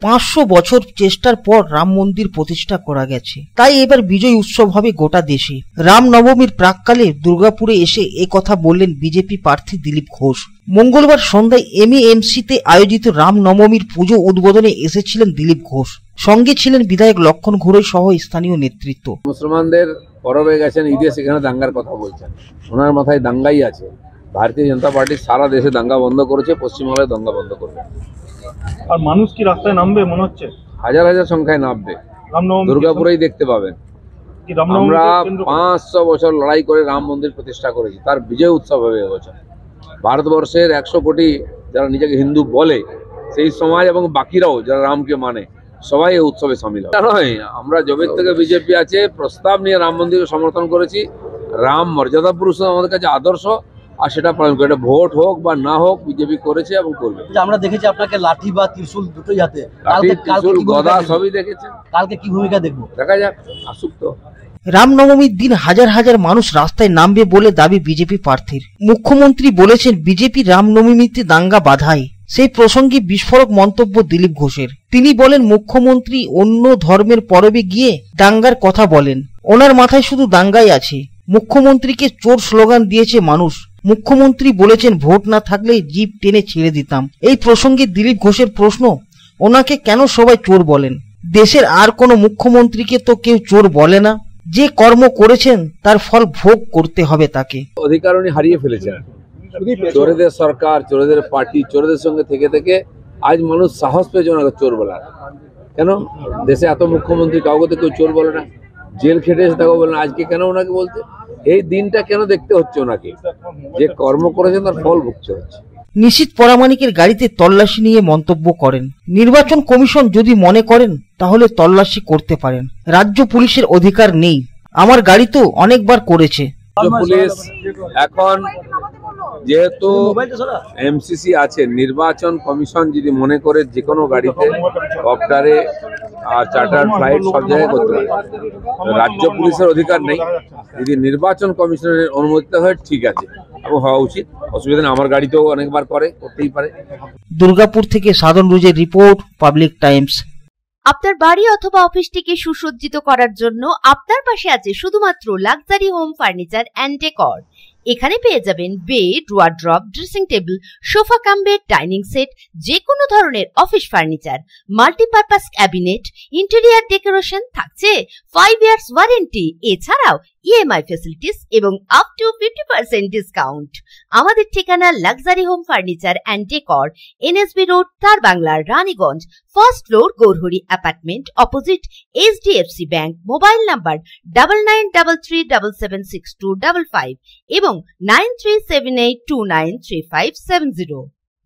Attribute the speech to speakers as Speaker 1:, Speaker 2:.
Speaker 1: 500 বছর চেষ্টার পর রাম মন্দির প্রতিষ্ঠা করা গেছে, তাই এবার বিজয় উৎসব হবে গোটা দেশে। রামনবমীর প্রাককালে দুর্গাপুরে এসে একথা বললেন বিজেপি প্রার্থী দিলীপ ঘোষ। মঙ্গলবার সন্ধ্যায় এমএএমসিতে আয়োজিত রামনবমীর পুজো উদ্বোধনে এসেছিলেন দিলীপ ঘোষ। সঙ্গে ছিলেন বিধায়ক লক্ষণ ঘোড়ই সহ স্থানীয় নেতৃত্ব।
Speaker 2: মুসলমানদের পরবে গেছেন ঈদে, সেখানে দাঙ্গার কথা বলছেন, ওনার মাথায় দাঙ্গাই আছে। ভারতীয় জনতা পার্টি সারা দেশে দাঙ্গা বন্ধ করেছে, পশ্চিমবঙ্গে দাঙ্গা বন্ধ করবে।
Speaker 3: আর মানুষ কি রাস্তায় নামবে মনে হচ্ছে?
Speaker 2: হাজার হাজার সংখ্যায় নামবে, দুর্গাপুরেই দেখতে পাবেন। আমরা 500 বছর লড়াই করে রাম মন্দির প্রতিষ্ঠা করেছি, তার বিজয় উৎসব হবে এবছর। ভারতবর্ষের 100 কোটি যারা নিজেকে হিন্দু বলে সেই সমাজ এবং বাকিরাও যারা রামকে মানে সবাই এই উৎসবে সামিল হবে। নয়, আমরা জবের থেকে বিজেপি আছে প্রস্তাব নিয়ে রাম মন্দিরকে সমর্থন করেছি। রাম মর্যাদা পুরুষ আমাদের কাছে আদর্শ, আর সেটা পালন করে, এটা ভোট হোক বা না হোক বিজেপি করেছে এবং করবে।
Speaker 4: আমরা দেখেছি আপনাকে লাঠি বা ত্রিশূল দুটোই হাতে,
Speaker 2: ত্রিশূল গদা সবই দেখেছেন।
Speaker 4: কালকে কি ভূমিকা দেখবো
Speaker 2: দেখা যাক, আসুক তো।
Speaker 1: রামনবমীর দিন হাজার হাজার মানুষ রাস্তায় নামবে বলে দাবি বিজেপি প্রার্থীর। মুখ্যমন্ত্রী বলেছেন বিজেপি রামনবমীতে দাঙ্গা বাধায়। সেই প্রসঙ্গে বিস্ফোরক মন্তব্য দিলীপ ঘোষের। তিনি বলেন মুখ্যমন্ত্রী অন্য ধর্মের পরবে গিয়ে দাঙ্গার কথা বলেন, ওনার মাথায় শুধু দাঙ্গাই আছে। মুখ্যমন্ত্রীকে চোর স্লোগান দিয়েছে মানুষ। মুখ্যমন্ত্রী বলেছেন ভোট না থাকলে জিপ টেনে ছেড়ে দিতাম। এই প্রসঙ্গে দিলীপ ঘোষের প্রশ্ন, ওনাকে কেন সবাই চোর বলেন? দেশের আর কোনো মুখ্যমন্ত্রীকে তো কেউ চোর বলে না। যে কর্ম করেছেন তার ফল ভোগ করতে হবে তাকে।
Speaker 2: অধিকার উনি হারিয়ে ফেলেছেন। চোরেদের সরকার, চোরেদের পার্টি, চোরেদের সঙ্গে থেকে থেকে আজ মানুষ সাহস পেয়েছে ওনাকে চোর বলার। কেন দেশে এত মুখ্যমন্ত্রী, কাউকে তো কেউ চোর বলে না, জেল খেটে এসে তাকে বলে না। আজকে কেন ওনাকে বলতে, এই দিনটা কেন দেখতে হচ্ছে ওনাকে? যে কর্ম করেছেন তার ফল ভুগতে হচ্ছে।
Speaker 1: নিশীথ পরামানিকের গাড়িতে তল্লাশি নিয়ে মন্তব্য করেন, নির্বাচন কমিশন যদি মনে করেন তাহলে তল্লাশি করতে পারেন, রাজ্য পুলিশের অধিকার নেই। আমার গাড়ি তো অনেকবার করেছে।
Speaker 2: পুলিশ এখন যেহেতু এমসিসি আছে, নির্বাচন কমিশন যদি মনে করে যে কোনো গাড়িতে, কপ্টারে আর চার্টার ফ্লাইট সব জায়গায় করতে পারে। রাজ্য পুলিশের অধিকার নেই। যদি নির্বাচন কমিশনের অনুমোদিত হয় ঠিক আছে এবং হওয়া উচিত, অসুবিধা নেই। আমার গাড়িতেও অনেকবার করতেই পারে।
Speaker 1: দুর্গাপুর থেকে সাধন রুজের রিপোর্ট, পাবলিক টাইমস।
Speaker 5: আপনার বাড়ি অথবা অফিসটিকে সুসজ্জিত করার জন্য আপনার পাশে আছে শুধুমাত্র luxury home furniture and decor. এখানে পেয়ে যাবেন bed, wardrobe, dressing table, sofa come bed, dining set, যে কোনো ধরনের office furniture, multipurpose cabinet, interior decoration, থাকছে 5 ইয়ার্স ওয়ারেন্টি, এছাড়াও ইএমআই ফ্যাসিলিটিস এবং আপ টু 50% ডিসকাউন্ট। আমাদের ঠিকানা luxury home furniture and decor, NSB road, Tarbangla, Raniganj, first floor, Gourhari apartment, opposite HDFC bank. Mobile number 9933776255 এবং 9378293570।